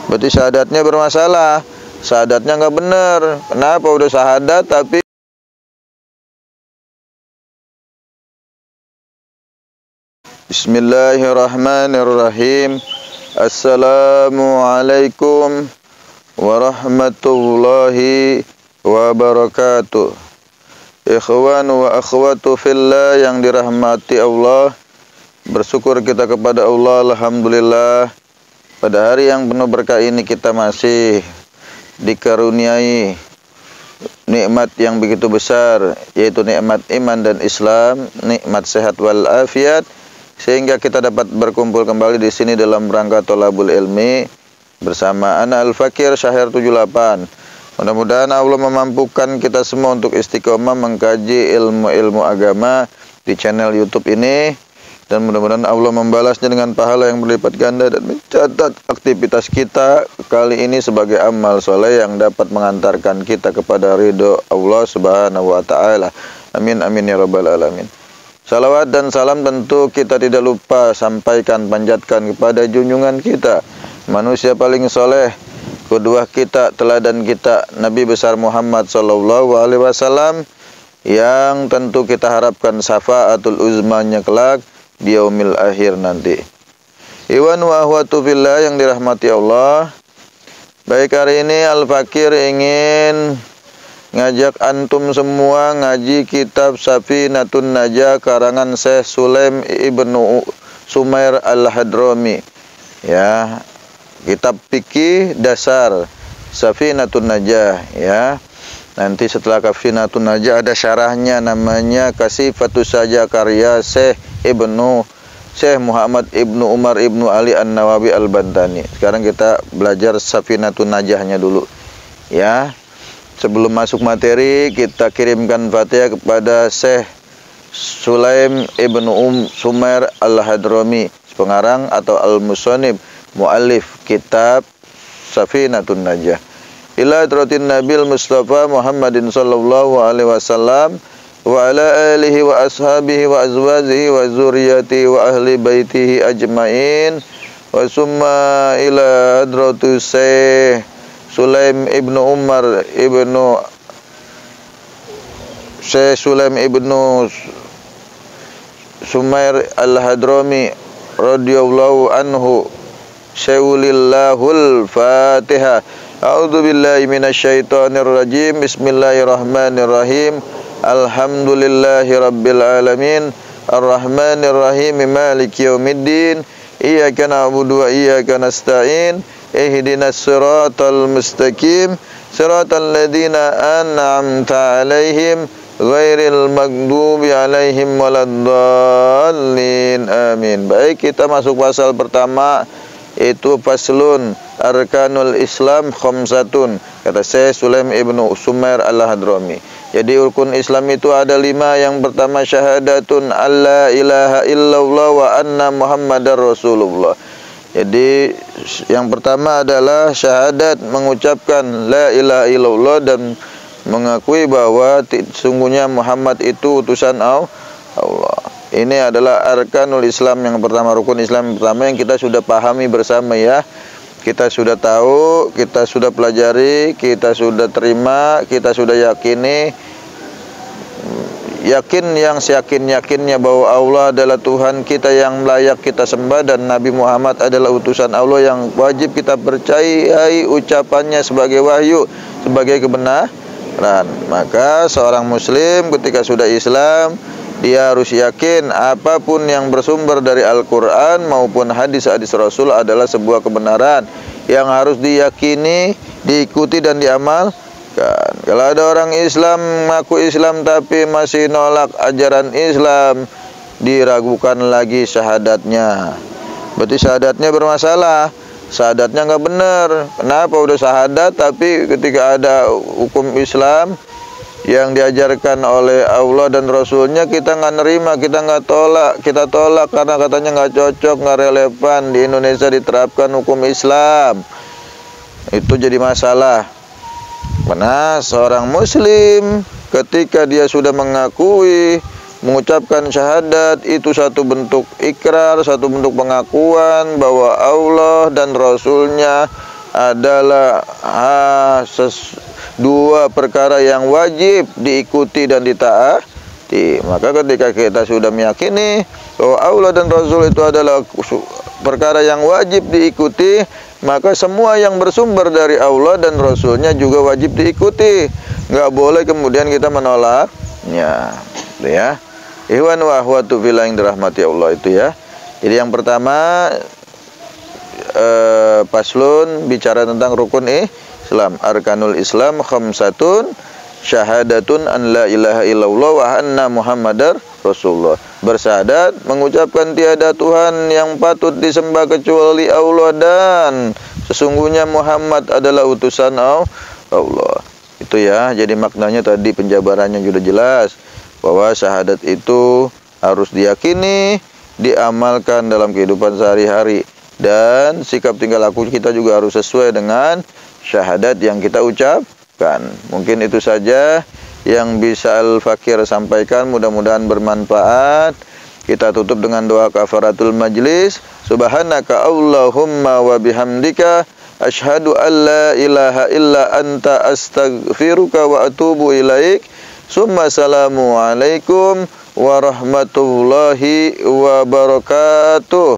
Berarti syahadatnya bermasalah. Syahadatnya nggak benar. Kenapa udah syahadat tapi Bismillahirrahmanirrahim. Assalamualaikum warahmatullahi wabarakatuh. Ikhwan wa akhwatu fillah yang dirahmati Allah, bersyukur kita kepada Allah, alhamdulillah. Pada hari yang penuh berkah ini kita masih dikaruniai nikmat yang begitu besar, yaitu nikmat iman dan Islam, nikmat sehat wal afiat, sehingga kita dapat berkumpul kembali di sini dalam rangka thalabul ilmi bersama ana Al-Fakir Syahir 78. Mudah-mudahan Allah memampukan kita semua untuk istiqomah mengkaji ilmu-ilmu agama di channel YouTube ini, dan mudah-mudahan Allah membalasnya dengan pahala yang berlipat ganda dan mencatat aktivitas kita kali ini sebagai amal soleh yang dapat mengantarkan kita kepada ridho Allah Subhanahu wa taala. Amin amin ya rabbal alamin. Salawat dan salam tentu kita tidak lupa sampaikan, panjatkan kepada junjungan kita, manusia paling soleh, kedua kita, teladan kita, Nabi besar Muhammad sallallahu alaihi wasallam, yang tentu kita harapkan syafaatul uzmanya kelak di yaumil akhir nanti. Iwan wa ahwatu fillah yang dirahmati Allah. Baik, hari ini Al-Fakir ingin ngajak antum semua ngaji kitab Safinatun Najah karangan Syekh Sulaim ibnu Sumair Al-Hadrami. Ya, kitab fikih dasar Safinatun Najah ya. Nanti setelah Safinatun Najah ada syarahnya namanya Kasifatus Sajah karya Syekh Muhammad ibnu Umar ibnu Ali An-Nawawi Al-Bantani. Sekarang kita belajar Safinatun Najahnya dulu ya. Sebelum masuk materi, kita kirimkan Fatihah kepada Syekh Sulaim ibnu Sumair Al-Hadrami, pengarang atau al-musannif, muallif kitab Safinatun Najah. Ila hadratin Nabil Mustafa Muhammadin sallallahu alaihi wasallam wa ala alihi wa ashabihi wa azwajihi wa zurriyatihi wa ahli baitihi ajmain wa summa ila hadratus Syekh Sulaim ibnu Umar ibnu Syekh Sulaim ibnu Sumair Al-Hadrami radhiyallahu anhu. Syawlillahul Fatihah. A'udzu billahi minasyaitonir rajim. Bismillahirrahmanirrahim. Alhamdulillahi rabbil alamin. Arrahmanir rahim. Maliki yaumiddin. Iyyaka na'budu wa iyyaka nasta'in. Ihdinas siratal mustaqim, siratal ladzina an'amta 'alaihim ghairil maghdubi 'alaihim waladdallin. Amin. Baik, kita masuk pasal pertama, itu faslun arkanul Islam khamsatun, kata Syekh Sulaim ibnu Sumair Al-Hadrami. Jadi rukun Islam itu ada 5. Yang pertama syahadatun alla ilaha illallah wa anna muhammadar rasulullah. Jadi yang pertama adalah syahadat, mengucapkan la ilaha illallah dan mengakui bahwa sungguhnya Muhammad itu utusan Allah. Ini adalah arkanul Islam yang pertama, rukun Islam yang pertama yang kita sudah pahami bersama ya. Kita sudah tahu, kita sudah pelajari, kita sudah terima, kita sudah yakini. Yakin yang seyakin-yakinnya bahwa Allah adalah Tuhan kita yang layak kita sembah, dan Nabi Muhammad adalah utusan Allah yang wajib kita percayai ucapannya sebagai wahyu, sebagai kebenaran. Maka seorang muslim ketika sudah Islam, dia harus yakin apapun yang bersumber dari Al-Quran maupun hadis-hadis Rasul adalah sebuah kebenaran yang harus diyakini, diikuti dan diamal. Kalau ada orang Islam mengaku Islam tapi masih nolak ajaran Islam, diragukan lagi syahadatnya. Berarti syahadatnya bermasalah. Syahadatnya nggak benar. Kenapa udah syahadat tapi ketika ada hukum Islam yang diajarkan oleh Allah dan Rasulnya kita nggak nerima, kita nggak tolak, kita tolak karena katanya nggak cocok, nggak relevan di Indonesia diterapkan hukum Islam. Itu jadi masalah. Karena seorang muslim ketika dia sudah mengakui, mengucapkan syahadat, itu satu bentuk ikrar, satu bentuk pengakuan bahwa Allah dan Rasulnya adalah dua perkara yang wajib diikuti dan ditaati. Maka ketika kita sudah meyakini bahwa Allah dan Rasul itu adalah perkara yang wajib diikuti, maka semua yang bersumber dari Allah dan Rasulnya juga wajib diikuti. Nggak boleh kemudian kita menolaknya, gitu ya. Ikhwan wa akhwatu fillah yang dirahmati Allah itu ya. Jadi yang pertama paslun bicara tentang rukun Islam. Arkanul Islam khamsatun, syahadatun an la ilaha illallah wa anna Muhammadar Rasulullah. Bersyahadat mengucapkan tiada Tuhan yang patut disembah kecuali Allah dan sesungguhnya Muhammad adalah utusan Allah. Itu ya. Jadi maknanya tadi penjabarannya sudah jelas bahwa syahadat itu harus diyakini, diamalkan dalam kehidupan sehari-hari, dan sikap tingkah laku kita juga harus sesuai dengan syahadat yang kita ucapkan. Mungkin itu saja yang bisa Al-Fakir sampaikan, mudah-mudahan bermanfaat. Kita tutup dengan doa kafaratul majlis. Subhanaka Allahumma wa bihamdika asyhadu an la ilaha illa anta astaghfiruka wa atubu ilaik. Summa assalamu alaikum warahmatullahi wabarakatuh.